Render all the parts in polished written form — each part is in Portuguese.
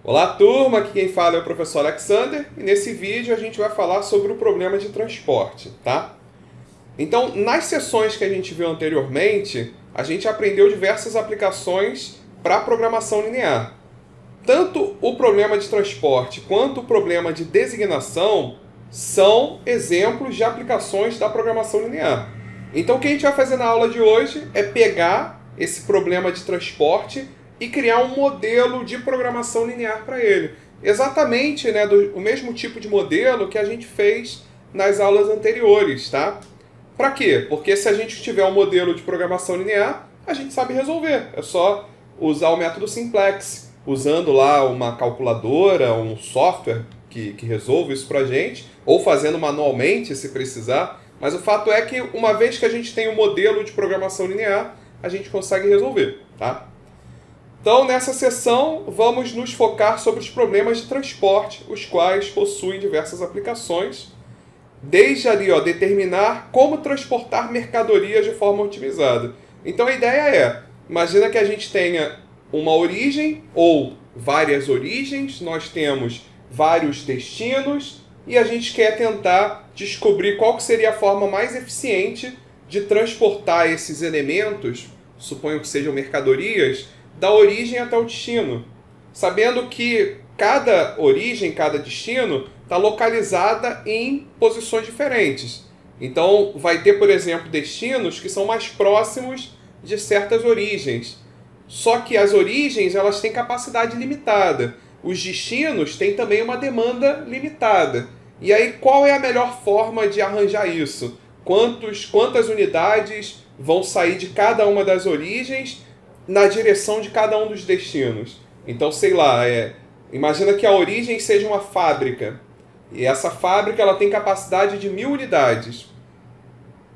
Olá, turma! Aqui quem fala é o professor Alexander e nesse vídeo a gente vai falar sobre o problema de transporte, tá? Então, nas sessões que a gente viu anteriormente, a gente aprendeu diversas aplicações para programação linear. Tanto o problema de transporte quanto o problema de designação são exemplos de aplicações da programação linear. Então, o que a gente vai fazer na aula de hoje é pegar esse problema de transporte e criar um modelo de programação linear para ele. Exatamente, né, o mesmo tipo de modelo que a gente fez nas aulas anteriores, tá? Para quê? Porque se a gente tiver um modelo de programação linear, a gente sabe resolver. É só usar o método simplex, usando lá uma calculadora, um software que resolve isso para a gente, ou fazendo manualmente se precisar. Mas o fato é que uma vez que a gente tem um modelo de programação linear, a gente consegue resolver, tá? Então, nessa sessão, vamos nos focar sobre os problemas de transporte, os quais possuem diversas aplicações. Desde ali, determinar como transportar mercadorias de forma otimizada. Então, a ideia é, imagina que a gente tenha uma origem ou várias origens, nós temos vários destinos e a gente quer tentar descobrir qual que seria a forma mais eficiente de transportar esses elementos, suponho que sejam mercadorias, da origem até o destino, sabendo que cada origem, cada destino está localizada em posições diferentes. Então, vai ter, por exemplo, destinos que são mais próximos de certas origens. Só que as origens elas têm capacidade limitada. Os destinos têm também uma demanda limitada. E aí, qual é a melhor forma de arranjar isso? Quantas unidades vão sair de cada uma das origens na direção de cada um dos destinos? Então, sei lá, imagina que a origem seja uma fábrica. E essa fábrica ela tem capacidade de 1000 unidades.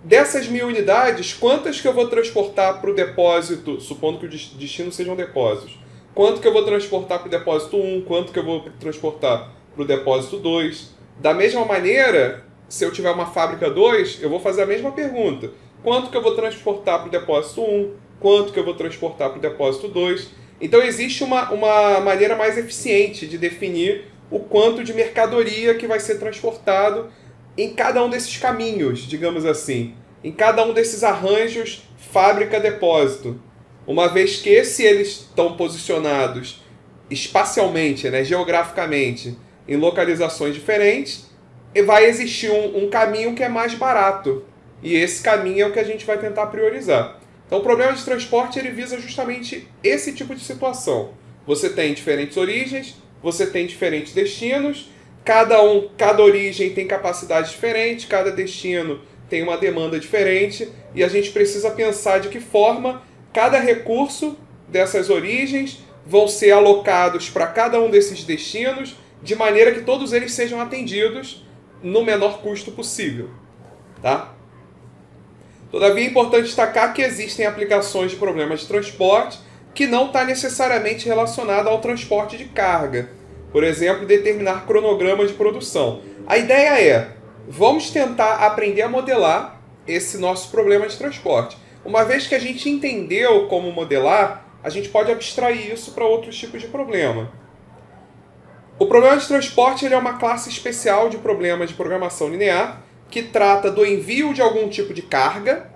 Dessas 1000 unidades, quantas que eu vou transportar para o depósito, supondo que o destino sejam depósitos? Quanto que eu vou transportar para o depósito 1? Quanto que eu vou transportar para o depósito 2? Da mesma maneira, se eu tiver uma fábrica 2, eu vou fazer a mesma pergunta. Quanto que eu vou transportar para o depósito 1? Quanto que eu vou transportar para o depósito 2? Então existe uma maneira mais eficiente de definir o quanto de mercadoria que vai ser transportado em cada um desses caminhos, digamos assim, em cada um desses arranjos fábrica-depósito. Uma vez que se eles estão posicionados espacialmente, né, geograficamente, em localizações diferentes, vai existir um caminho que é mais barato. E esse caminho é o que a gente vai tentar priorizar. Então o problema de transporte ele visa justamente esse tipo de situação. Você tem diferentes origens, você tem diferentes destinos, cada origem tem capacidade diferente, cada destino tem uma demanda diferente, e a gente precisa pensar de que forma cada recurso dessas origens vão ser alocados para cada um desses destinos, de maneira que todos eles sejam atendidos no menor custo possível, tá? Todavia, é importante destacar que existem aplicações de problemas de transporte que não está necessariamente relacionado ao transporte de carga. Por exemplo, determinar cronogramas de produção. A ideia é, vamos tentar aprender a modelar esse nosso problema de transporte. Uma vez que a gente entendeu como modelar, a gente pode abstrair isso para outros tipos de problema. O problema de transporte ele é uma classe especial de problemas de programação linear que trata do envio de algum tipo de carga,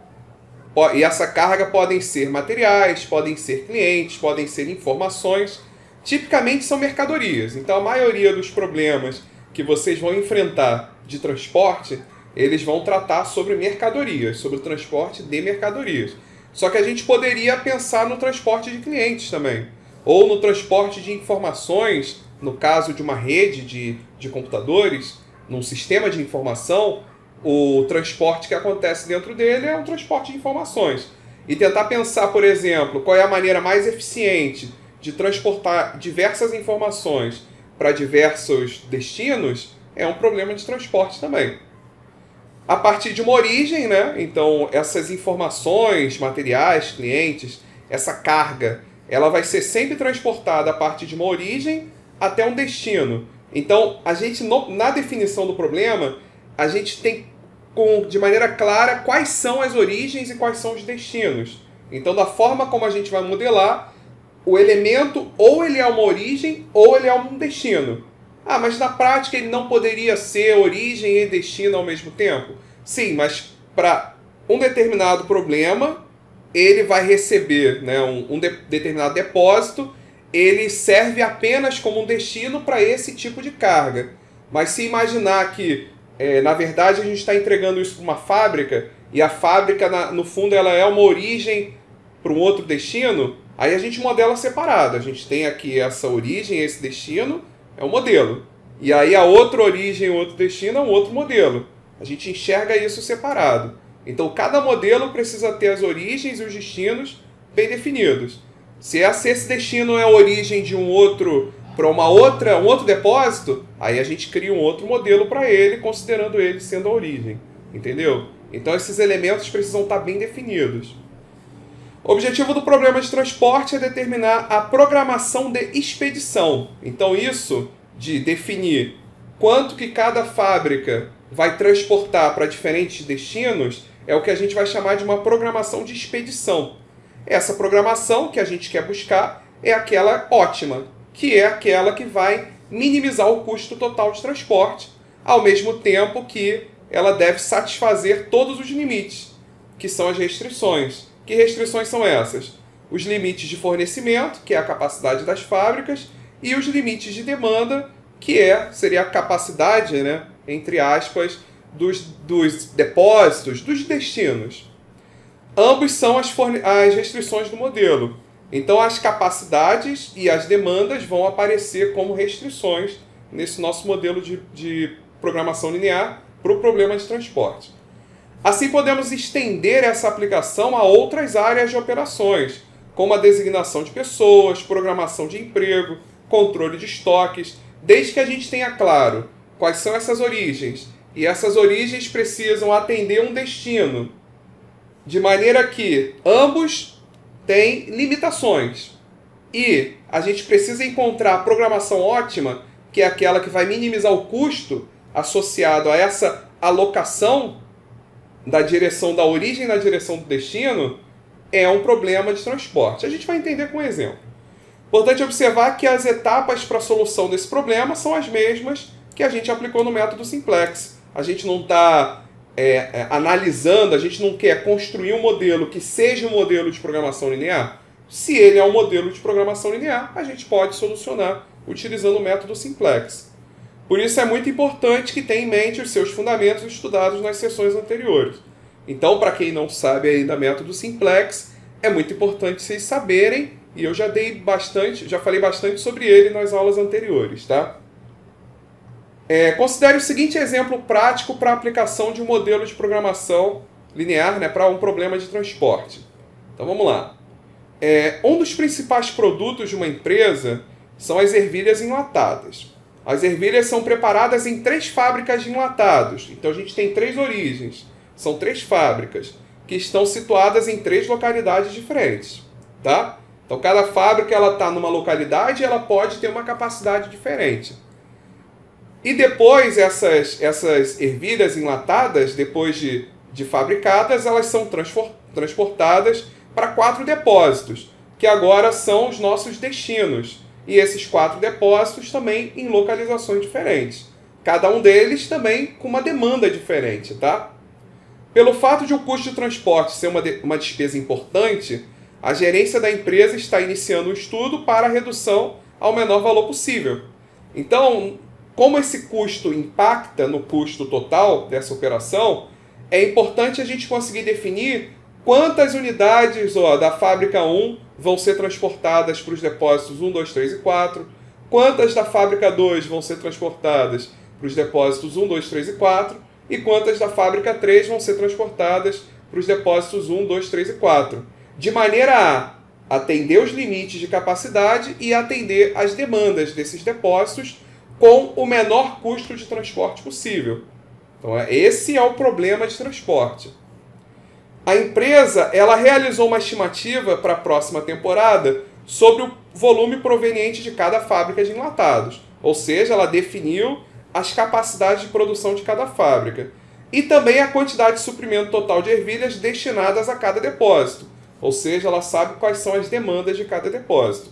e essa carga podem ser materiais, podem ser clientes, podem ser informações. Tipicamente são mercadorias. Então a maioria dos problemas que vocês vão enfrentar de transporte, eles vão tratar sobre mercadorias, sobre o transporte de mercadorias. Só que a gente poderia pensar no transporte de clientes também, ou no transporte de informações, no caso de uma rede de computadores, num sistema de informação, o transporte que acontece dentro dele é um transporte de informações. E tentar pensar, por exemplo, qual é a maneira mais eficiente de transportar diversas informações para diversos destinos é um problema de transporte também. A partir de uma origem, né? Então essas informações, materiais, clientes, essa carga, ela vai ser sempre transportada a partir de uma origem até um destino. Então a gente, na definição do problema, a gente tem de maneira clara quais são as origens e quais são os destinos. Então da forma como a gente vai modelar, o elemento ou ele é uma origem ou ele é um destino. Ah, mas na prática ele não poderia ser origem e destino ao mesmo tempo? Sim, mas para um determinado problema, ele vai receber, né, determinado depósito, ele serve apenas como um destino para esse tipo de carga. Mas se imaginar que, na verdade, a gente está entregando isso para uma fábrica, e a fábrica, no fundo, ela é uma origem para um outro destino, aí a gente modela separado. A gente tem aqui essa origem, esse destino, é um modelo. E aí a outra origem, o outro destino é um outro modelo. A gente enxerga isso separado. Então cada modelo precisa ter as origens e os destinos bem definidos. Se esse destino é a origem de um outro para um outro depósito, aí a gente cria um outro modelo para ele, considerando ele sendo a origem. Entendeu? Então esses elementos precisam estar bem definidos. O objetivo do problema de transporte é determinar a programação de expedição. Então isso de definir quanto que cada fábrica vai transportar para diferentes destinos é o que a gente vai chamar de uma programação de expedição. Essa programação que a gente quer buscar é aquela ótima, que é aquela que vai minimizar o custo total de transporte, ao mesmo tempo que ela deve satisfazer todos os limites, que são as restrições. Que restrições são essas? Os limites de fornecimento, que é a capacidade das fábricas, e os limites de demanda, que seria a capacidade, né, entre aspas, dos depósitos, dos destinos. Ambos são as restrições do modelo. Então as capacidades e as demandas vão aparecer como restrições nesse nosso modelo de programação linear para o problema de transporte. Assim podemos estender essa aplicação a outras áreas de operações, como a designação de pessoas, programação de emprego, controle de estoques, desde que a gente tenha claro quais são essas origens. E essas origens precisam atender um destino, de maneira que ambos têm limitações. E a gente precisa encontrar a programação ótima, que é aquela que vai minimizar o custo associado a essa alocação da direção da origem na direção do destino, é um problema de transporte. A gente vai entender com um exemplo. Importante observar que as etapas para a solução desse problema são as mesmas que a gente aplicou no método simplex. A gente não está analisando, a gente não quer construir um modelo que seja um modelo de programação linear. Se ele é um modelo de programação linear, a gente pode solucionar utilizando o método simplex. Por isso é muito importante que tenha em mente os seus fundamentos estudados nas sessões anteriores. Então, para quem não sabe ainda método simplex, é muito importante vocês saberem, e eu já falei bastante sobre ele nas aulas anteriores, tá? Considere o seguinte exemplo prático para a aplicação de um modelo de programação linear, né, para um problema de transporte. Então vamos lá. Um dos principais produtos de uma empresa são as ervilhas enlatadas. As ervilhas são preparadas em 3 fábricas de enlatados. Então a gente tem 3 origens. São 3 fábricas que estão situadas em 3 localidades diferentes. Tá? Então cada fábrica está numa localidade e ela pode ter uma capacidade diferente. E depois essas ervilhas enlatadas, depois de fabricadas, elas são transportadas para 4 depósitos, que agora são os nossos destinos. E esses 4 depósitos também em localizações diferentes. Cada um deles também com uma demanda diferente, tá? Pelo fato de o custo de transporte ser uma despesa importante, a gerência da empresa está iniciando um estudo para a redução ao menor valor possível. Então, como esse custo impacta no custo total dessa operação, é importante a gente conseguir definir quantas unidades da fábrica 1 vão ser transportadas para os depósitos 1, 2, 3 e 4, quantas da fábrica 2 vão ser transportadas para os depósitos 1, 2, 3 e 4, e quantas da fábrica 3 vão ser transportadas para os depósitos 1, 2, 3 e 4, de maneira a atender os limites de capacidade e atender as demandas desses depósitos com o menor custo de transporte possível. Então, esse é o problema de transporte. A empresa realizou uma estimativa para a próxima temporada sobre o volume proveniente de cada fábrica de enlatados. Ou seja, ela definiu as capacidades de produção de cada fábrica. E também a quantidade de suprimento total de ervilhas destinadas a cada depósito. ou seja, ela sabe quais são as demandas de cada depósito.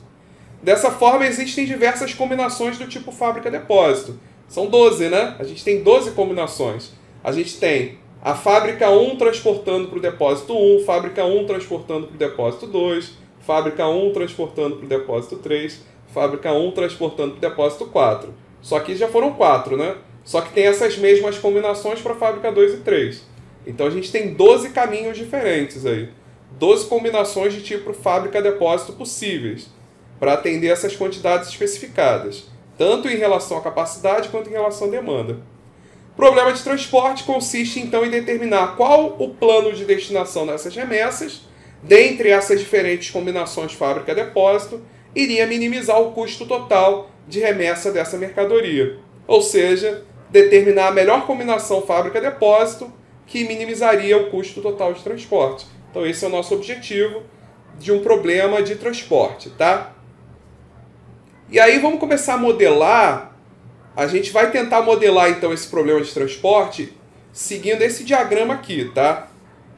Dessa forma, existem diversas combinações do tipo fábrica-depósito. São 12, né? A gente tem 12 combinações. A gente tem a fábrica 1 transportando para o depósito 1, fábrica 1 transportando para o depósito 2, fábrica 1 transportando para o depósito 3, fábrica 1 transportando para o depósito 4. Só que já foram 4, né? Só que tem essas mesmas combinações para a fábrica 2 e 3. Então a gente tem 12 caminhos diferentes aí. 12 combinações de tipo fábrica-depósito possíveis para atender essas quantidades especificadas, tanto em relação à capacidade quanto em relação à demanda. O problema de transporte consiste então em determinar qual o plano de destinação dessas remessas, dentre essas diferentes combinações fábrica-depósito, iria minimizar o custo total de remessa dessa mercadoria. Ou seja, determinar a melhor combinação fábrica-depósito que minimizaria o custo total de transporte. Então esse é o nosso objetivo de um problema de transporte, tá? E aí vamos começar a modelar. A gente vai tentar modelar então esse problema de transporte seguindo esse diagrama aqui, tá?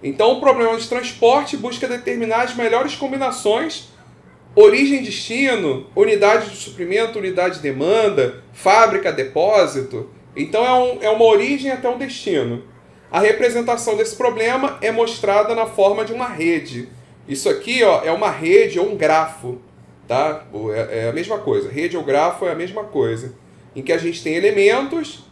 Então o problema de transporte busca determinar as melhores combinações: origem e destino, unidade de suprimento, unidade de demanda, fábrica, depósito. Então é uma origem até um destino. A representação desse problema é mostrada na forma de uma rede. Isso aqui, ó, é uma rede ou um grafo, tá? É a mesma coisa. Rede ou grafo é a mesma coisa. Em que a gente tem elementos,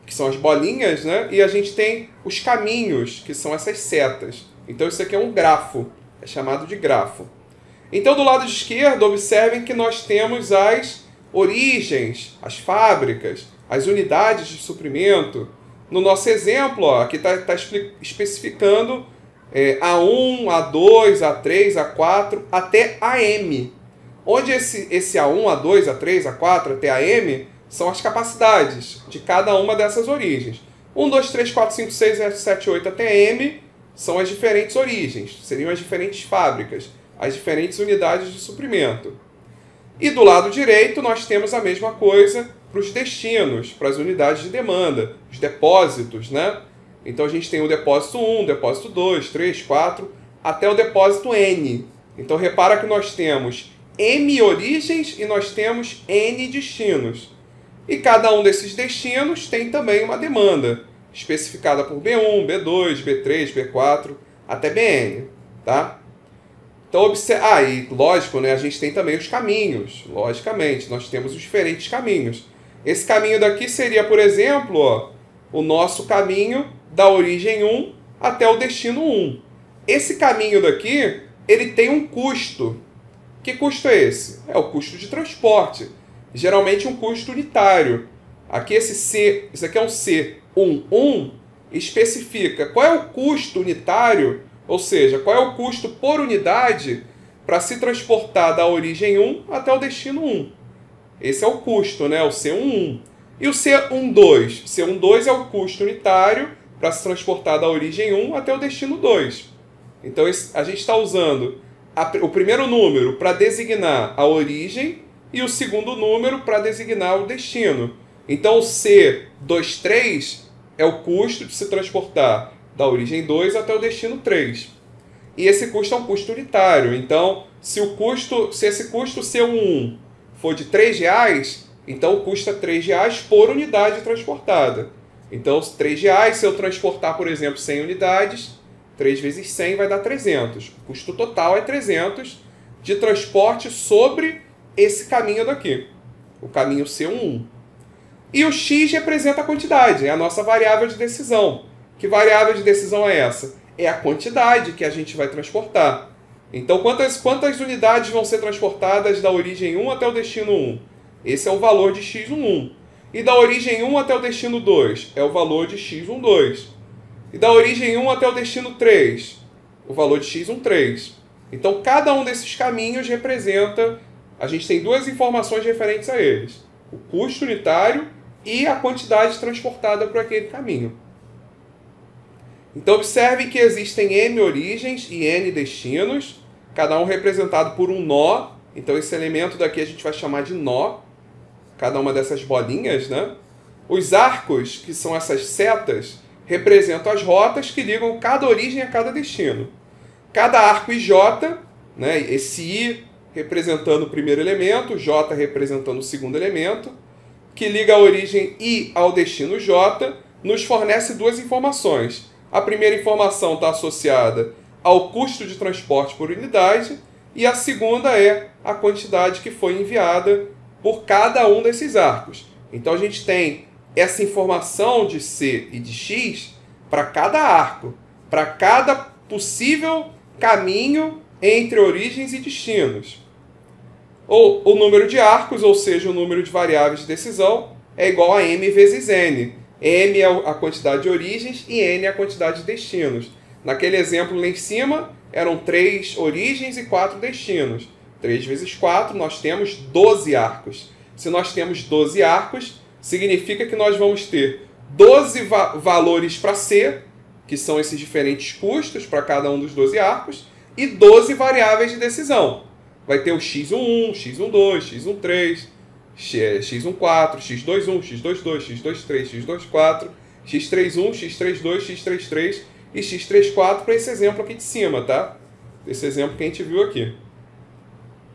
que são as bolinhas, né? E a gente tem os caminhos, que são essas setas. Então isso aqui é um grafo. É chamado de grafo. Então do lado esquerdo, observem que nós temos as origens, as fábricas, as unidades de suprimento. No nosso exemplo, ó, aqui está especificando A1, A2, A3, A4, até AM. Onde esse A1, A2, A3, A4, até AM são as capacidades de cada uma dessas origens. 1, 2, 3, 4, 5, 6, 7, 8 até M são as diferentes origens, seriam as diferentes fábricas, as diferentes unidades de suprimento. E do lado direito nós temos a mesma coisa para os destinos, para as unidades de demanda, os depósitos, né? Então a gente tem o depósito 1, depósito 2, 3, 4, até o depósito N. Então repara que nós temos M origens e nós temos N destinos. E cada um desses destinos tem também uma demanda, especificada por B1, B2, B3, B4, até Bn, tá? Então, e lógico, né, a gente tem também os caminhos, logicamente, nós temos os diferentes caminhos. Esse caminho daqui seria, por exemplo, ó, o nosso caminho da origem 1 até o destino 1. Esse caminho daqui, ele tem um custo. Que custo é esse? É o custo de transporte. Geralmente um custo unitário. Aqui isso aqui é um C11, especifica qual é o custo unitário, ou seja, qual é o custo por unidade para se transportar da origem 1 até o destino 1. Esse é o custo, né? O C11. E o C12? C12 é o custo unitário para se transportar da origem 1 até o destino 2. Então a gente está usando o primeiro número para designar a origem e o segundo número para designar o destino. Então o C23 é o custo de se transportar da origem 2 até o destino 3. E esse custo é um custo unitário. Então, se esse custo C11 for de R$3, então custa R$3 por unidade transportada. Então, R$3, se eu transportar, por exemplo, 100 unidades, 3 vezes 100 vai dar 300. O custo total é 300 de transporte sobre esse caminho daqui, o caminho C11. E o X representa a quantidade, é a nossa variável de decisão. Que variável de decisão é essa? É a quantidade que a gente vai transportar. Então, quantas unidades vão ser transportadas da origem 1 até o destino 1? Esse é o valor de X11. E da origem 1 até o destino 2? É o valor de X12. E da origem 1 até o destino 3? O valor de X13. Então, cada um desses caminhos representa... A gente tem duas informações referentes a eles. O custo unitário e a quantidade transportada por aquele caminho. Então, observe que existem M origens e N destinos, cada um representado por um nó. Então, esse elemento daqui a gente vai chamar de nó, cada uma dessas bolinhas, né? Os arcos, que são essas setas, representam as rotas que ligam cada origem a cada destino. Cada arco IJ, né, esse I representando o primeiro elemento, J representando o segundo elemento, que liga a origem I ao destino J, nos fornece duas informações. A primeira informação está associada ao custo de transporte por unidade, e a segunda é a quantidade que foi enviada por cada um desses arcos. Então a gente tem essa informação de C e de X para cada arco, para cada possível caminho entre origens e destinos. O número de arcos, ou seja, o número de variáveis de decisão, é igual a M vezes N. M é a quantidade de origens e N é a quantidade de destinos. Naquele exemplo lá em cima, eram 3 origens e 4 destinos. 3 vezes 4, nós temos 12 arcos. Se nós temos 12 arcos, significa que nós vamos ter 12 valores para C, que são esses diferentes custos para cada um dos 12 arcos, e 12 variáveis de decisão. Vai ter o x11, x12, x13, x14, x21, x22, x23, x24, x31, x32, x33 e x34 para esse exemplo aqui de cima, tá? Esse exemplo que a gente viu aqui.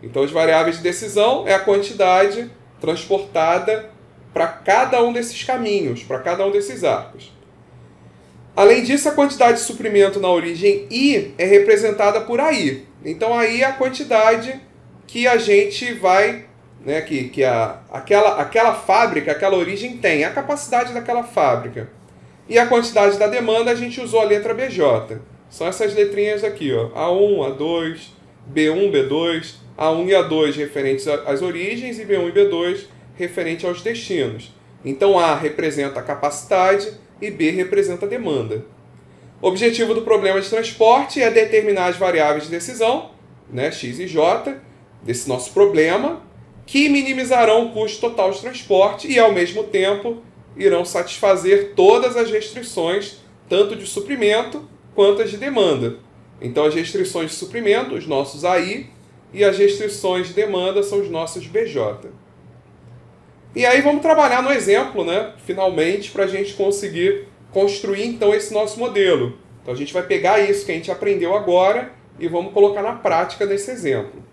Então, as variáveis de decisão é a quantidade transportada para cada um desses caminhos, para cada um desses arcos. Além disso, a quantidade de suprimento na origem I é representada por AI. Então, aí é a quantidade que a gente vai, né, aquela fábrica, aquela origem tem, a capacidade daquela fábrica. E a quantidade da demanda, a gente usou a letra BJ. São essas letrinhas aqui, ó, A1, A2, B1, B2, A1 e A2 referentes às origens e B1 e B2 referente aos destinos. Então, A representa a capacidade e B representa a demanda. O objetivo do problema de transporte é determinar as variáveis de decisão, né, X e J, desse nosso problema, que minimizarão o custo total de transporte e, ao mesmo tempo, irão satisfazer todas as restrições, tanto de suprimento quanto as de demanda. Então, as restrições de suprimento, os nossos AI, e as restrições de demanda são os nossos BJ. E aí vamos trabalhar no exemplo, né, finalmente, para a gente conseguir construir, então, esse nosso modelo. Então, a gente vai pegar isso que a gente aprendeu agora e vamos colocar na prática nesse exemplo.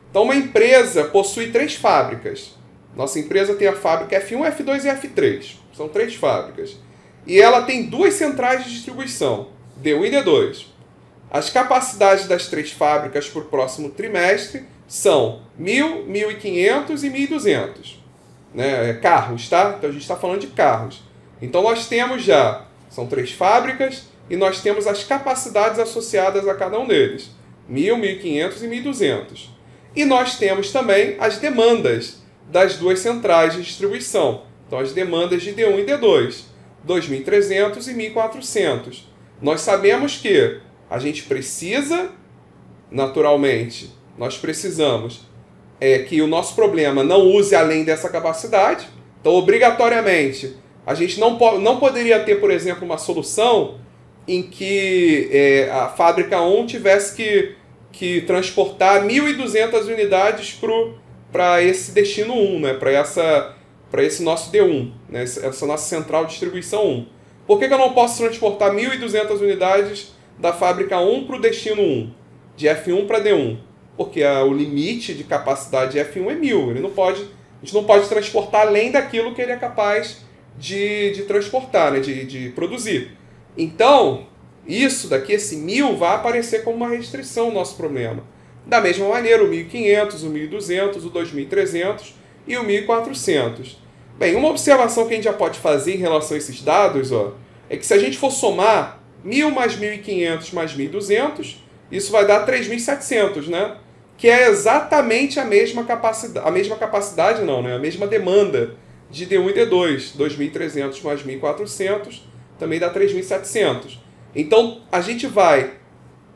Então, uma empresa possui 3 fábricas. Nossa empresa tem a fábrica F1, F2 e F3. São 3 fábricas. E ela tem 2 centrais de distribuição, D1 e D2. As capacidades das 3 fábricas para o próximo trimestre são 1.000, 1.500 e 1.200. Né? Carros, tá? Então a gente está falando de carros. Então nós temos já, são 3 fábricas, e nós temos as capacidades associadas a cada um deles. 1.000, 1.500 e 1.200. E nós temos também as demandas das 2 centrais de distribuição. Então, as demandas de D1 e D2, 2.300 e 1.400. Nós sabemos que a gente precisa, naturalmente, nós precisamos que o nosso problema não use além dessa capacidade. Então, obrigatoriamente, a gente não poderia ter, por exemplo, uma solução em que a fábrica 1 tivesse que transportar 1.200 unidades para esse destino 1, né? Para esse nosso D1, né? Essa nossa central de distribuição 1. Por que eu não posso transportar 1.200 unidades da fábrica 1 para o destino 1, de F1 para D1? Porque o limite de capacidade de F1 é 1.000. A gente não pode transportar além daquilo que ele é capaz de transportar, né? de produzir. Então, isso daqui, esse 1.000, vai aparecer como uma restrição no nosso problema. Da mesma maneira, o 1.500, o 1.200, o 2.300 e o 1.400. Bem, uma observação que a gente já pode fazer em relação a esses dados, ó, é que se a gente for somar 1.000 mais 1.500 mais 1.200, isso vai dar 3.700, né? Que é exatamente a mesma capacidade, não, né? A mesma demanda de D1 e D2. 2.300 mais 1.400 também dá 3.700. Então, a gente vai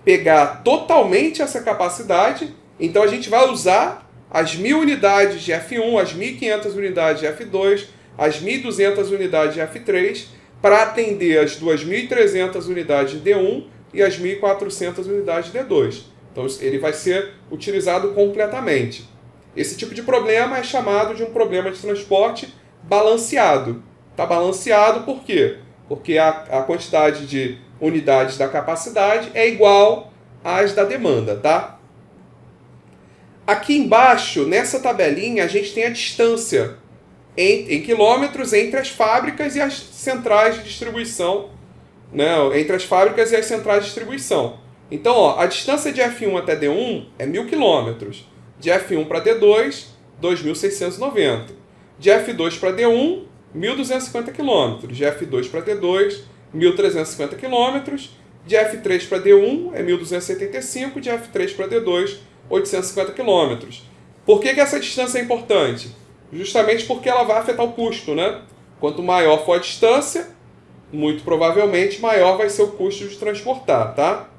pegar totalmente essa capacidade, então a gente vai usar as 1.000 unidades de F1, as 1.500 unidades de F2, as 1.200 unidades de F3, para atender as 2.300 unidades de D1 e as 1.400 unidades de D2. Então, ele vai ser utilizado completamente. Esse tipo de problema é chamado de um problema de transporte balanceado. Está balanceado por quê? Porque a quantidade de unidades da capacidade é igual as da demanda, tá? Aqui embaixo, nessa tabelinha, a gente tem a distância em quilômetros entre as fábricas e as centrais de distribuição, né? Entre as fábricas e as centrais de distribuição. Então, ó, a distância de F1 até D1 é 1.000 km. De F1 para D2, 2.690. De F2 para D1, 1.250 km. De F2 para D2, 1.350 km. De F3 para D1 é 1.275. De F3 para D2, 850 km. Por que essa distância é importante? Justamente porque ela vai afetar o custo, né? Quanto maior for a distância, muito provavelmente maior vai ser o custo de transportar, tá?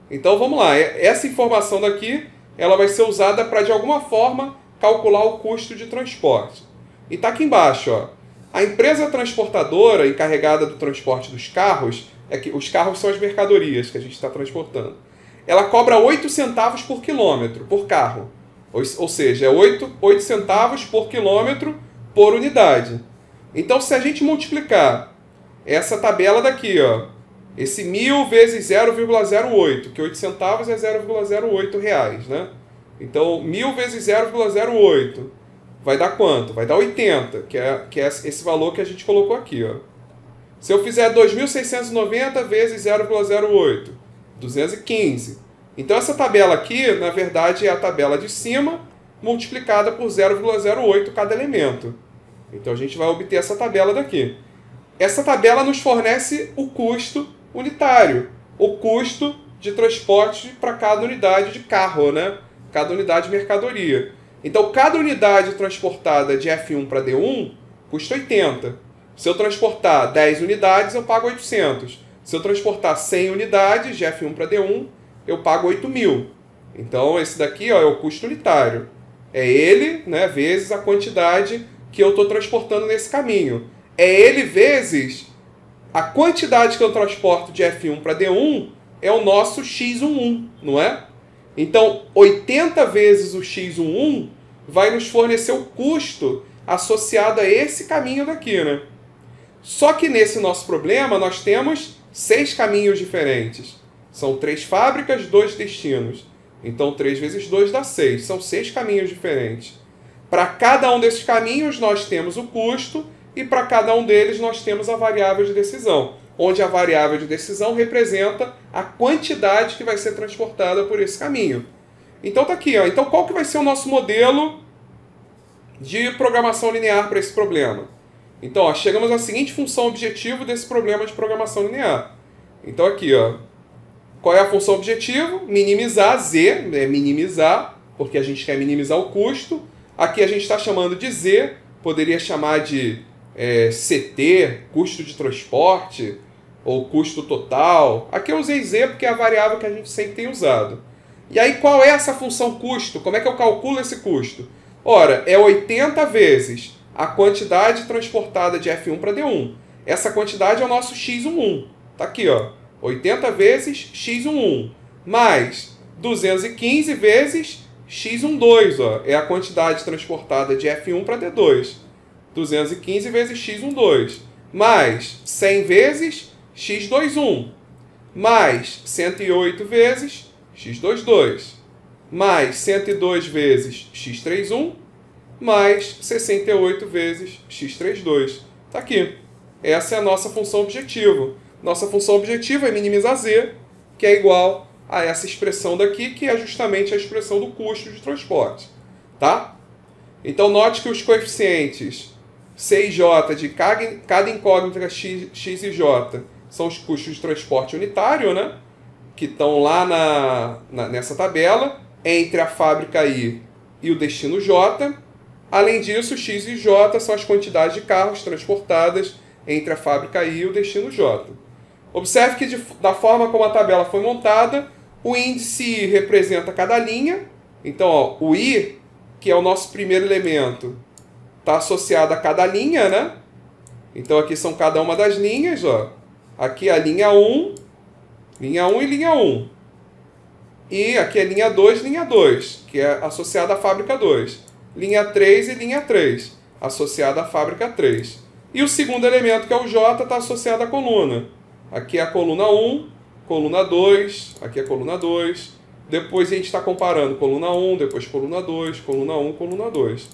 Então vamos lá, essa informação daqui ela vai ser usada para de alguma forma calcular o custo de transporte. E está aqui embaixo, ó, a empresa transportadora encarregada do transporte dos carros, os carros são as mercadorias que a gente está transportando, ela cobra 8 centavos por quilômetro, por carro. Ou seja, é 8 centavos por quilômetro por unidade. Então se a gente multiplicar essa tabela daqui, ó, esse 1.000 vezes 0,08, que 8 centavos é 0,08 reais, né? Então, 1.000 vezes 0,08 vai dar quanto? Vai dar 80, que é esse valor que a gente colocou aqui, ó. Se eu fizer 2.690 vezes 0,08, 215. Então, essa tabela aqui, na verdade, é a tabela de cima multiplicada por 0,08 cada elemento. Então, a gente vai obter essa tabela daqui. Essa tabela nos fornece o custo unitário, o custo de transporte para cada unidade de carro, né? Cada unidade de mercadoria. Então, cada unidade transportada de F1 para D1 custa 80. Se eu transportar 10 unidades, eu pago 800. Se eu transportar 100 unidades de F1 para D1, eu pago 8.000. Então, esse daqui, ó, é o custo unitário. É ele, né, vezes a quantidade que eu estou transportando nesse caminho. É ele vezes a quantidade que eu transporto de F1 para D1 é o nosso X11, não é? Então, 80 vezes o X11 vai nos fornecer o custo associado a esse caminho daqui, né? Só que nesse nosso problema nós temos 6 caminhos diferentes. São 3 fábricas, 2 destinos. Então, 3 vezes 2 dá 6. São 6 caminhos diferentes. Para cada um desses caminhos nós temos o custo e para cada um deles nós temos a variável de decisão, onde a variável de decisão representa a quantidade que vai ser transportada por esse caminho. Então tá aqui, ó. Então qual que vai ser o nosso modelo de programação linear para esse problema? Então, ó, chegamos à seguinte função objetivo desse problema de programação linear. Então aqui, ó, qual é a função objetivo? Minimizar Z, né? Minimizar, porque a gente quer minimizar o custo. Aqui a gente está chamando de Z, poderia chamar de CT, custo de transporte, ou custo total. Aqui eu usei Z porque é a variável que a gente sempre tem usado. E aí qual é essa função custo? Como é que eu calculo esse custo? Ora, é 80 vezes a quantidade transportada de F1 para D1. Essa quantidade é o nosso X11. Tá aqui, ó. 80 vezes X11. Mais 215 vezes X12, ó. É a quantidade transportada de F1 para D2. 215 vezes X12. Mais 100 vezes X21. Mais 108 vezes X22. Mais 102 vezes X31. Mais 68 vezes X32. Tá aqui. Essa é a nossa função objetivo. Nossa função objetivo é minimizar Z, que é igual a essa expressão daqui, que é justamente a expressão do custo de transporte. Tá? Então, note que os coeficientes C e J de cada incógnita X e J são os custos de transporte unitário, né? Que estão lá nessa tabela, entre a fábrica I e o destino J. Além disso, X e J são as quantidades de carros transportadas entre a fábrica I e o destino J. Observe que, da forma como a tabela foi montada, o índice I representa cada linha. Então, ó, o I, que é o nosso primeiro elemento, está associado a cada linha, né? Então, aqui são cada uma das linhas, ó. Aqui é a linha 1 e linha 1. E aqui é linha 2, que é associada à fábrica 2. Linha 3 e linha 3, associada à fábrica 3. E o segundo elemento, que é o J, está associado à coluna. Aqui é a coluna 1, coluna 2, aqui é coluna 2. Depois a gente está comparando coluna 1, depois coluna 2, coluna 1, coluna 2.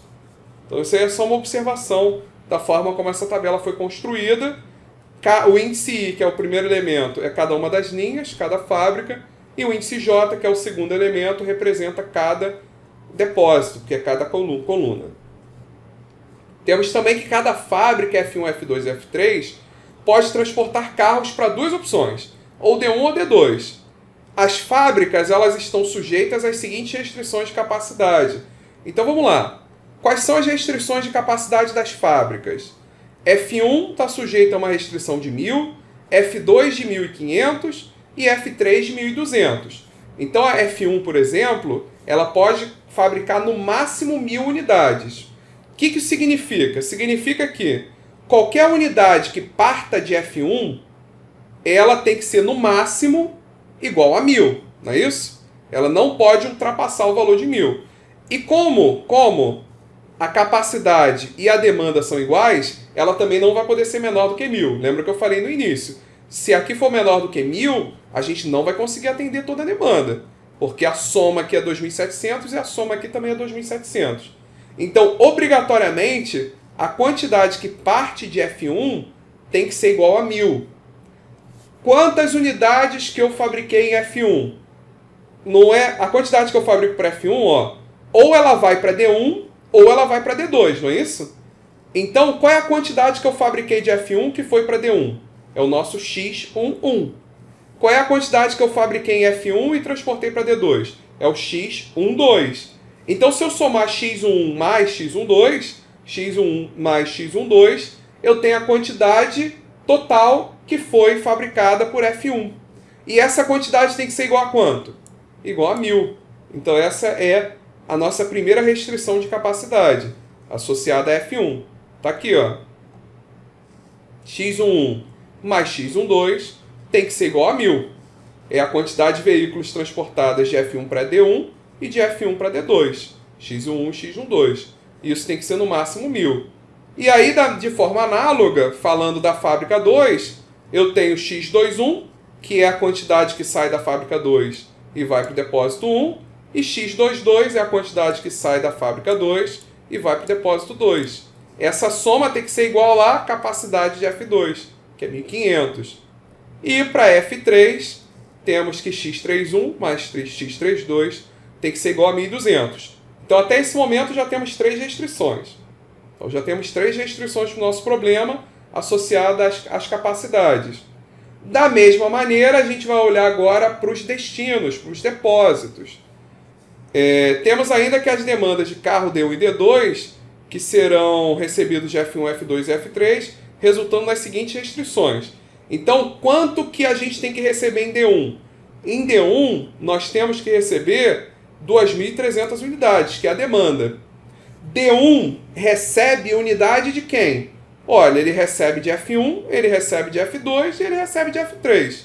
Então isso aí é só uma observação da forma como essa tabela foi construída. O índice I, que é o primeiro elemento, é cada uma das linhas, cada fábrica. E o índice J, que é o segundo elemento, representa cada depósito, que é cada coluna. Temos também que cada fábrica F1, F2 e F3 pode transportar carros para duas opções, ou D1 ou D2. As fábricas elas estão sujeitas às seguintes restrições de capacidade. Então vamos lá. Quais são as restrições de capacidade das fábricas? F1 está sujeito a uma restrição de 1.000, F2 de 1.500 e F3 de 1.200. Então a F1, por exemplo, ela pode fabricar no máximo 1.000 unidades. O que isso significa? Significa que qualquer unidade que parta de F1, ela tem que ser no máximo igual a 1.000, não é isso? Ela não pode ultrapassar o valor de 1.000. E como a capacidade e a demanda são iguais, ela também não vai poder ser menor do que 1.000. Lembra que eu falei no início? Se aqui for menor do que 1.000, a gente não vai conseguir atender toda a demanda, porque a soma aqui é 2.700 e a soma aqui também é 2.700. Então, obrigatoriamente, a quantidade que parte de F1 tem que ser igual a 1.000. Quantas unidades que eu fabriquei em F1? Não é a quantidade que eu fabrico para F1, ó, ou ela vai para D1 ou ela vai para D2, não é isso? Então, qual é a quantidade que eu fabriquei de F1 que foi para D1? É o nosso X11. Qual é a quantidade que eu fabriquei em F1 e transportei para D2? É o X12. Então, se eu somar X11 mais X12, X11 mais X12, eu tenho a quantidade total que foi fabricada por F1. E essa quantidade tem que ser igual a quanto? Igual a 1.000. Então, essa é a nossa primeira restrição de capacidade, associada a F1. Está aqui, ó. X11 mais X12 tem que ser igual a 1.000. É a quantidade de veículos transportadas de F1 para D1 e de F1 para D2. X11, X12. Isso tem que ser no máximo 1.000. E aí, de forma análoga, falando da fábrica 2, eu tenho X21, que é a quantidade que sai da fábrica 2 e vai para o depósito 1, e X22 é a quantidade que sai da fábrica 2 e vai para o depósito 2. Essa soma tem que ser igual à capacidade de F2, que é 1.500. E para F3, temos que X31 mais X32 tem que ser igual a 1.200. Então, até esse momento, já temos 3 restrições. Então, já temos 3 restrições para o nosso problema associadas às capacidades. Da mesma maneira, a gente vai olhar agora para os destinos, para os depósitos. Temos ainda que as demandas de carro D1 e D2, que serão recebidos de F1, F2 e F3, resultando nas seguintes restrições. Então, quanto que a gente tem que receber em D1? Em D1, nós temos que receber 2.300 unidades, que é a demanda. D1 recebe unidade de quem? Olha, ele recebe de F1, ele recebe de F2 e ele recebe de F3.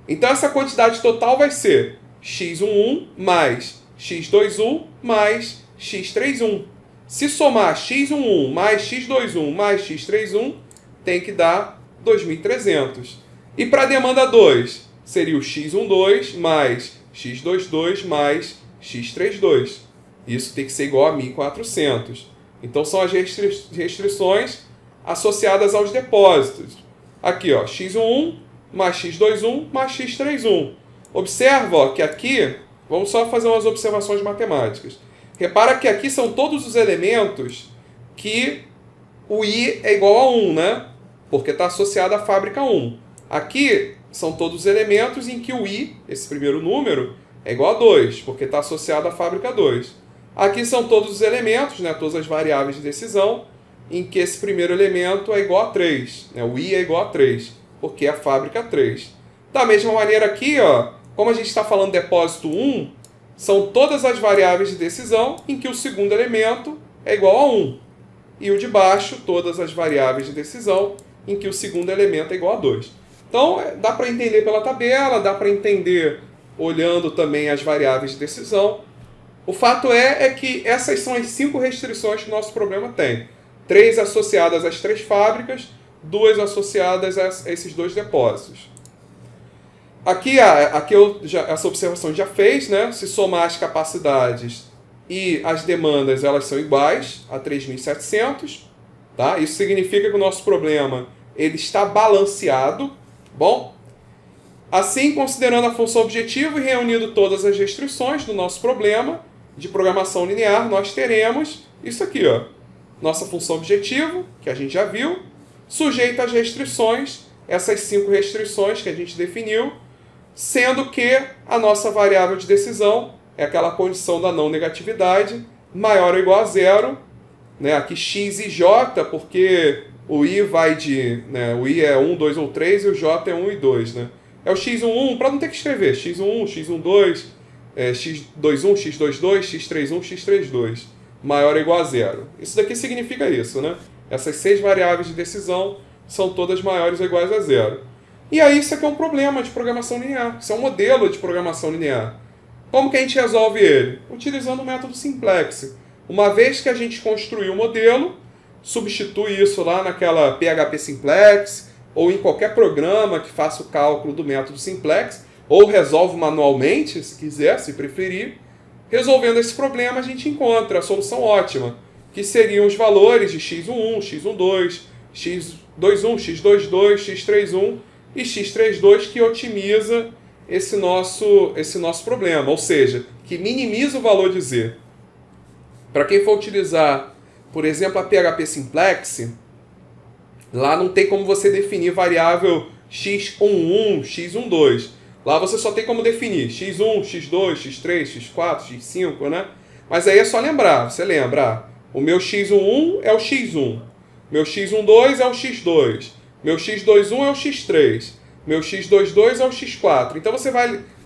Então, essa quantidade total vai ser X11 mais X21 mais X31. Se somar X11 mais X21 mais X31, tem que dar 2.300. E para a demanda 2, seria o X12 mais X22 mais X32. Isso tem que ser igual a 1.400. Então, são as restrições associadas aos depósitos. Aqui, ó, X11 mais X21 mais X31. Observa, ó, que aqui, vamos só fazer umas observações matemáticas. Repara que aqui são todos os elementos que o I é igual a 1, né? Porque está associado à fábrica 1. Aqui são todos os elementos em que o I, esse primeiro número, é igual a 2, porque está associado à fábrica 2. Aqui são todos os elementos, né, todas as variáveis de decisão, em que esse primeiro elemento é igual a 3. Né, o I é igual a 3, porque é a fábrica 3. Da mesma maneira aqui, ó, como a gente está falando depósito 1, são todas as variáveis de decisão em que o segundo elemento é igual a 1. E o de baixo, todas as variáveis de decisão em que o segundo elemento é igual a 2. Então, dá para entender pela tabela, dá para entender olhando também as variáveis de decisão. O fato é que essas são as 5 restrições que o nosso problema tem. 3 associadas às 3 fábricas, 2 associadas a esses 2 depósitos. Aqui, essa observação já fez, né? Se somar as capacidades e as demandas, elas são iguais a 3.700, tá? Isso significa que o nosso problema ele está balanceado, bom? Assim, considerando a função objetivo e reunindo todas as restrições do nosso problema de programação linear, nós teremos isso aqui, ó. Nossa função objetivo, que a gente já viu, sujeita às restrições, essas 5 restrições que a gente definiu, sendo que a nossa variável de decisão é aquela condição da não negatividade, maior ou igual a zero, né? Aqui x e j, porque o i vai de... né? O i é 1, 2 ou 3 e o j é 1 e 2, né? É o x11, para não ter que escrever, x11, x12, x21, x22, x31, x32, maior ou igual a zero. Isso daqui significa isso, né? Essas 6 variáveis de decisão são todas maiores ou iguais a zero. E aí isso aqui é um problema de programação linear, isso é um modelo de programação linear. Como que a gente resolve ele? Utilizando o método simplex. Uma vez que a gente construiu o modelo, substitui isso lá naquela PHP simplex, ou em qualquer programa que faça o cálculo do método simplex, ou resolve manualmente, se quiser, se preferir. Resolvendo esse problema, a gente encontra a solução ótima, que seriam os valores de x11, x12, x21, x22, x31 e x32, que otimiza esse nosso problema, ou seja, que minimiza o valor de z. Para quem for utilizar, por exemplo, a PHP Simplex, lá não tem como você definir variável x11, x12. Lá você só tem como definir x1, x2, x3, x4, x5, né? Mas aí é só lembrar, você lembra, o meu x11 é o x1, meu x12 é o x2, meu x21 é o x3, meu x22 é o x4. Então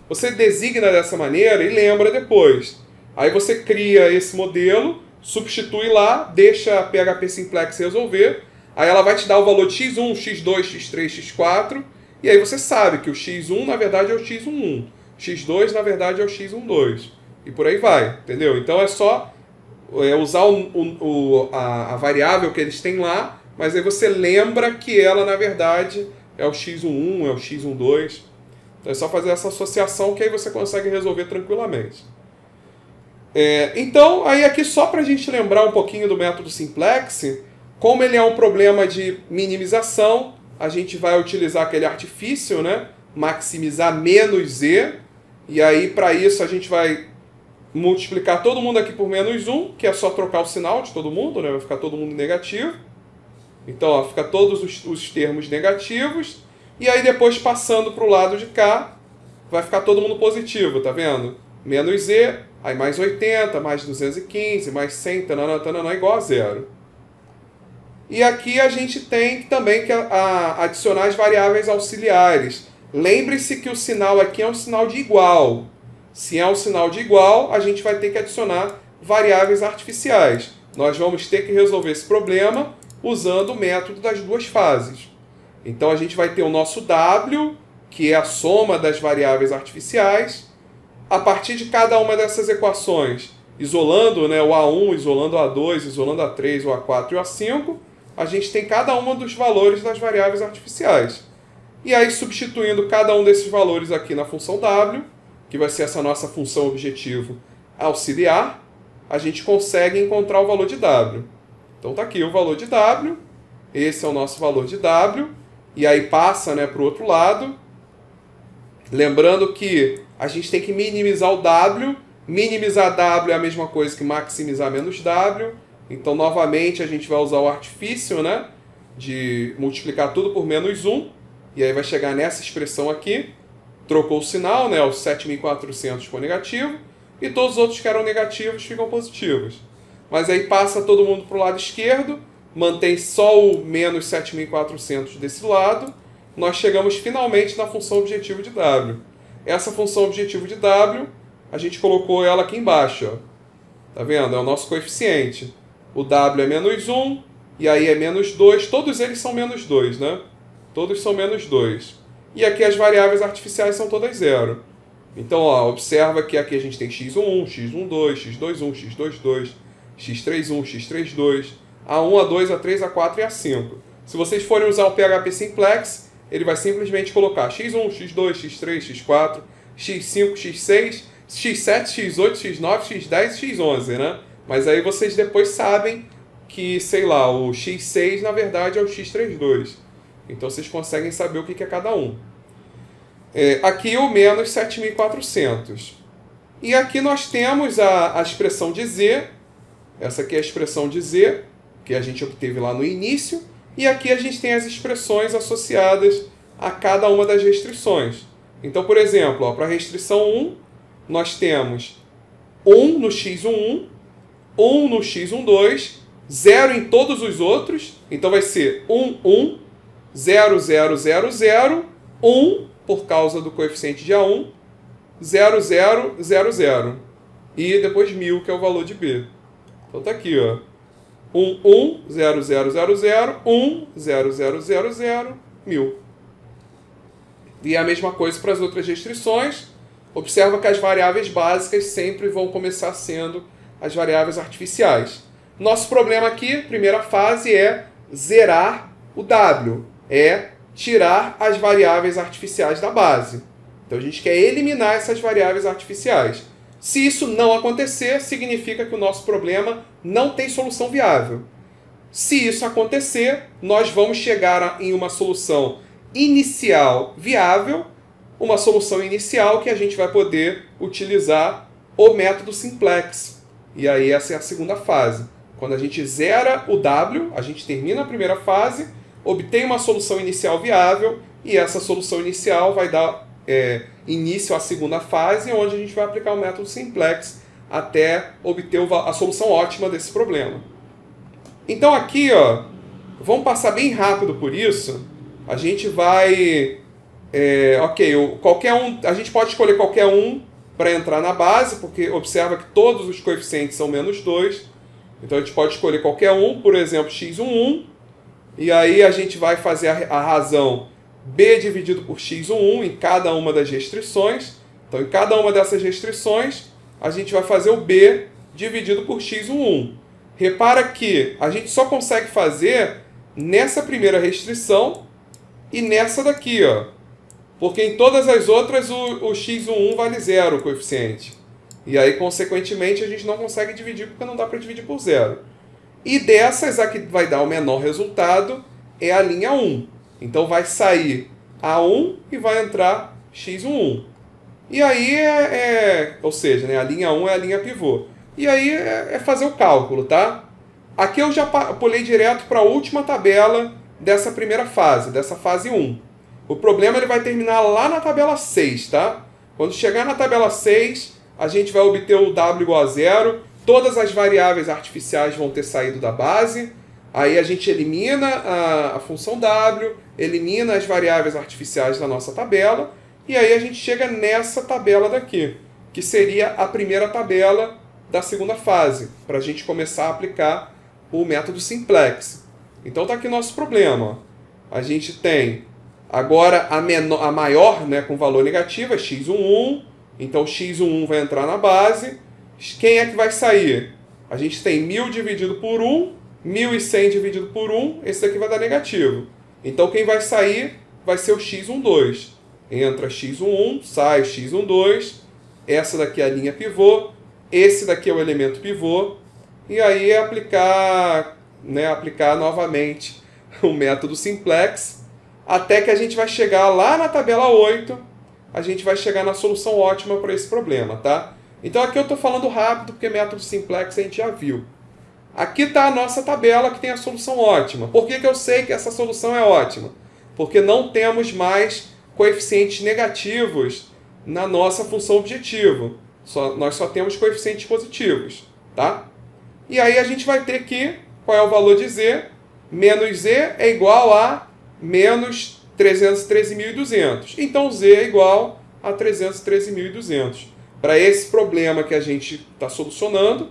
você designa dessa maneira e lembra depois. Aí você cria esse modelo, substitui lá, deixa a PHP Simplex resolver, aí ela vai te dar o valor de x1, x2, x3, x4, e aí você sabe que o x1 na verdade é o x11, x2 na verdade é o x12, e por aí vai, entendeu? Então é só usar a variável que eles têm lá, mas aí você lembra que ela na verdade é o x11, é o x12. Então é só fazer essa associação que aí você consegue resolver tranquilamente. Então, aí aqui só para a gente lembrar um pouquinho do método simplex, como ele é um problema de minimização, a gente vai utilizar aquele artifício, né? Maximizar menos z, e aí para isso a gente vai multiplicar todo mundo aqui por menos 1, que é só trocar o sinal de todo mundo, né? Vai ficar todo mundo negativo. Então, ó, fica todos os termos negativos, e aí depois passando para o lado de cá, vai ficar todo mundo positivo, tá vendo? Menos z, aí mais 80, mais 215, mais 100, tananã, igual a zero. E aqui a gente tem também que adicionar as variáveis auxiliares. Lembre-se que o sinal aqui é um sinal de igual. Se é um sinal de igual, a gente vai ter que adicionar variáveis artificiais. Nós vamos ter que resolver esse problema usando o método das duas fases. Então a gente vai ter o nosso W, que é a soma das variáveis artificiais. A partir de cada uma dessas equações, isolando, né, o A1, isolando o A2, isolando o A3, o A4 e o A5, a gente tem cada um dos valores das variáveis artificiais. E aí, substituindo cada um desses valores aqui na função W, que vai ser essa nossa função objetivo auxiliar, a gente consegue encontrar o valor de W. Então está aqui o valor de W, esse é o nosso valor de W, e aí passa, né, para o outro lado. Lembrando que a gente tem que minimizar o W, minimizar W é a mesma coisa que maximizar menos W, então novamente a gente vai usar o artifício, né, de multiplicar tudo por menos 1, e aí vai chegar nessa expressão aqui, trocou o sinal, né, os 7.400 ficou negativo, e todos os outros que eram negativos ficam positivos. Mas aí passa todo mundo para o lado esquerdo, mantém só o menos 7.400 desse lado, nós chegamos finalmente na função objetivo de W. Essa função objetivo de W, a gente colocou ela aqui embaixo, ó. Tá vendo? É o nosso coeficiente. O W é menos 1, e aí é menos 2, todos eles são menos 2, né? Todos são menos 2. E aqui as variáveis artificiais são todas zero. Então, ó, observa que aqui a gente tem x11, x12, x21, x22, x31, x32, A1, A2, A3, A4 e A5. Se vocês forem usar o PHP Simplex, ele vai simplesmente colocar x1, x2, x3, x4, x5, x6, x7, x8, x9, x10 e x11, né? Mas aí vocês depois sabem que, sei lá, o x6 na verdade é o x32. Então vocês conseguem saber o que é cada um. Aqui o menos 7.400. E aqui nós temos a expressão de z. Essa aqui é a expressão de z, que a gente obteve lá no início. E aqui a gente tem as expressões associadas a cada uma das restrições. Então, por exemplo, para a restrição 1, nós temos 1 no x11, 1 no x12, 0 em todos os outros. Então vai ser 1, 1, 0, 0, 0, 0, 1, por causa do coeficiente de A1, 0, 0, 0, 0. E depois 1000, que é o valor de B. Então tá aqui, ó. 1, 1, 0, 0, 0, 0, 1, 0, 0, 0, 0, 1000. E a mesma coisa para as outras restrições. Observa que as variáveis básicas sempre vão começar sendo as variáveis artificiais. Nosso problema aqui, primeira fase, é zerar o W. É tirar as variáveis artificiais da base. Então a gente quer eliminar essas variáveis artificiais. Se isso não acontecer, significa que o nosso problema não tem solução viável. Se isso acontecer, nós vamos chegar em uma solução inicial viável, uma solução inicial que a gente vai poder utilizar o método simplex. E aí essa é a segunda fase. Quando a gente zera o W, a gente termina a primeira fase, obtém uma solução inicial viável, e essa solução inicial vai dar início à segunda fase, onde a gente vai aplicar o método simplex até obter a solução ótima desse problema. Então aqui, ó, vamos passar bem rápido por isso. A gente vai... a gente pode escolher qualquer um para entrar na base, porque observa que todos os coeficientes são menos 2. Então a gente pode escolher qualquer um, por exemplo, x11, e aí a gente vai fazer a razão b dividido por x11 em cada uma das restrições. Então, em cada uma dessas restrições, a gente vai fazer o b dividido por x11. Repara que a gente só consegue fazer nessa primeira restrição e nessa daqui, ó. Porque em todas as outras o x11 vale 0, o coeficiente. E aí, consequentemente, a gente não consegue dividir porque não dá para dividir por 0. E dessas, a que vai dar o menor resultado é a linha 1. Então vai sair A1 e vai entrar x11. E aí ou seja, né, a linha 1 é a linha pivô. E aí é fazer o cálculo, tá? Aqui eu já pulei direto para a última tabela dessa primeira fase, dessa fase 1. O problema ele vai terminar lá na tabela 6, tá? Quando chegar na tabela 6, a gente vai obter o W igual a 0. Todas as variáveis artificiais vão ter saído da base. Aí a gente elimina a função W, elimina as variáveis artificiais da nossa tabela, e aí a gente chega nessa tabela daqui, que seria a primeira tabela da segunda fase, para a gente começar a aplicar o método simplex. Então está aqui o nosso problema. A gente tem agora a maior, né, com valor negativo, é x11, então x11 vai entrar na base. Quem é que vai sair? A gente tem 1000 dividido por 1, 1.100 dividido por 1, esse daqui vai dar negativo. Então quem vai sair vai ser o x12. Entra x11, sai x12, essa daqui é a linha pivô, esse daqui é o elemento pivô, e aí é aplicar novamente o método simplex, até que a gente vai chegar lá na tabela 8, a gente vai chegar na solução ótima para esse problema, tá? Então aqui eu estou falando rápido, porque método simplex a gente já viu. Aqui está a nossa tabela que tem a solução ótima. Por que eu sei que essa solução é ótima? Porque não temos mais coeficientes negativos na nossa função objetivo. Nós só temos coeficientes positivos, tá? E aí a gente vai ter que, qual é o valor de z? Menos z é igual a menos 313.200. Então z é igual a 313.200. Para esse problema que a gente está solucionando,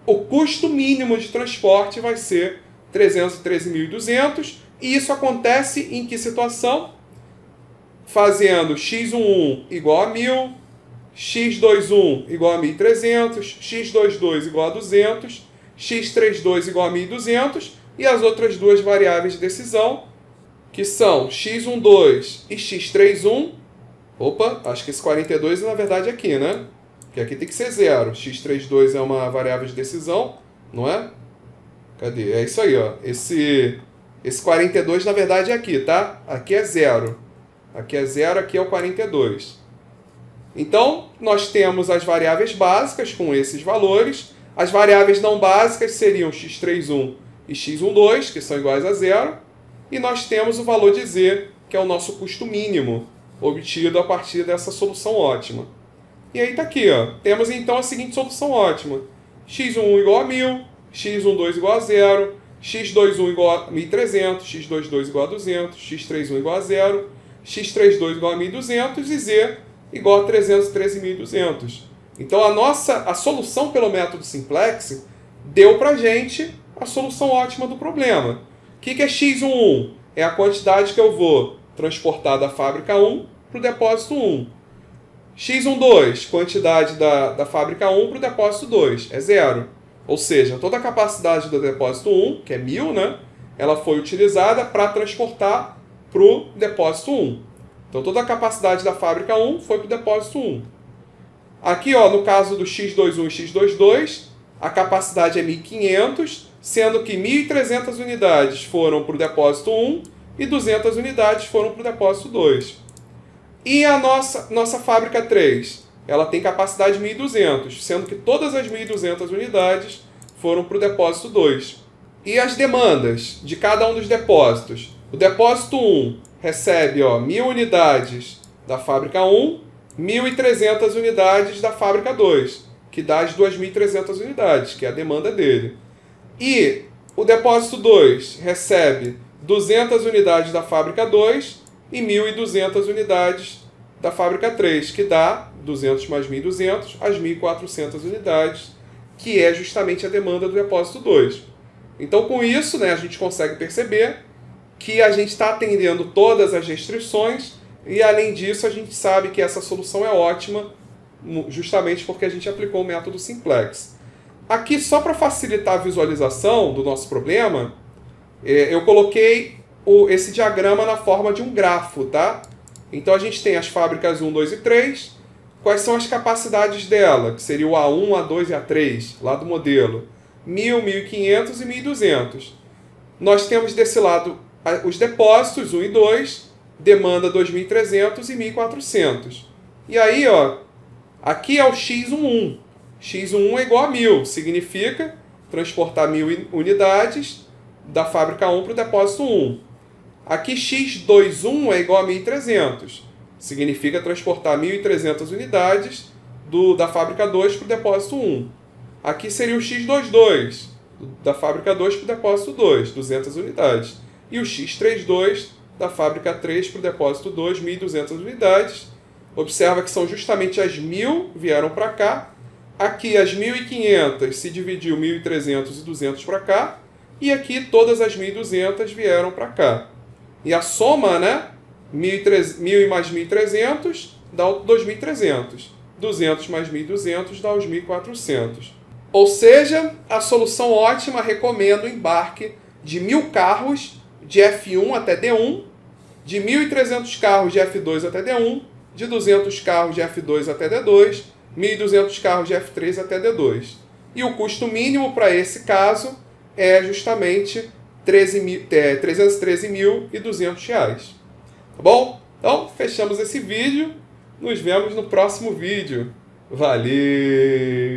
o custo mínimo de transporte vai ser 313.200. E isso acontece em que situação? Fazendo x11 igual a 1.000, x21 igual a 1.300, x22 igual a 200, x32 igual a 1.200 e as outras duas variáveis de decisão que são x12 e x31. Opa, acho que esse 42 na verdade é aqui, né? Porque aqui tem que ser 0. x32 é uma variável de decisão, não é? Cadê? É isso aí, ó. Esse 42 na verdade é aqui, tá? Aqui é 0. Aqui é 0, aqui é o 42. Então, nós temos as variáveis básicas com esses valores. As variáveis não básicas seriam x31 e x12, que são iguais a 0. E nós temos o valor de z, que é o nosso custo mínimo, obtido a partir dessa solução ótima. E aí está aqui, ó. Temos então a seguinte solução ótima. x11 igual a 1000, x12 igual a 0, x21 igual a 1300, x22 igual a 200, x31 igual a 0, x32 igual a 1200 e z igual a 313.200. Então a solução pelo método simplex deu para a gente a solução ótima do problema. O que é x11? É a quantidade que eu vou transportar da fábrica 1 para o depósito 1. x12, quantidade da fábrica 1 para o depósito 2, é 0. Ou seja, toda a capacidade do depósito 1, que é 1000, né, ela foi utilizada para transportar para o depósito 1. Então toda a capacidade da fábrica 1 foi para o depósito 1. Aqui, ó, no caso do x21 e x22, a capacidade é 1500, sendo que 1.300 unidades foram para o depósito 1 e 200 unidades foram para o depósito 2. E a nossa fábrica 3, ela tem capacidade de 1.200, sendo que todas as 1.200 unidades foram para o depósito 2. E as demandas de cada um dos depósitos? O depósito 1 recebe 1.000 unidades da fábrica 1, 1.300 unidades da fábrica 2, que dá as 2.300 unidades, que é a demanda dele. E o depósito 2 recebe 200 unidades da fábrica 2 e 1.200 unidades da fábrica 3, que dá 200 mais 1.200, as 1.400 unidades, que é justamente a demanda do depósito 2. Então, com isso, né, a gente consegue perceber que a gente está atendendo todas as restrições e, além disso, a gente sabe que essa solução é ótima, justamente porque a gente aplicou o método simplex. Aqui, só para facilitar a visualização do nosso problema, eu coloquei esse diagrama na forma de um grafo, tá? Então, a gente tem as fábricas 1, 2 e 3. Quais são as capacidades dela? Que seria o A1, A2 e A3, lá do modelo. 1.000, 1.500 e 1.200. Nós temos desse lado os depósitos 1 e 2, demanda 2.300 e 1.400. E aí, ó, aqui é o x11. x11 é igual a 1.000, significa transportar 1.000 unidades da fábrica 1 para o depósito 1. Aqui x21 é igual a 1.300, significa transportar 1.300 unidades da fábrica 2 para o depósito 1. Aqui seria o x22, da fábrica 2 para o depósito 2, 200 unidades. E o x32, da fábrica 3 para o depósito 2, 1.200 unidades. Observa que são justamente as 1.000 vieram para cá. Aqui as 1.500 se dividiu 1.300 e 200 para cá. E aqui todas as 1.200 vieram para cá. E a soma, né? 1.000 mais 1.300 dá 2.300. 200 mais 1.200 dá os 1.400. Ou seja, a solução ótima recomenda o embarque de 1.000 carros de F1 até D1, de 1.300 carros de F2 até D1, de 200 carros de F2 até D2, 1.200 carros de F3 até D2. E o custo mínimo para esse caso é justamente R$ 313.200. Tá bom? Então, fechamos esse vídeo. Nos vemos no próximo vídeo. Valeu!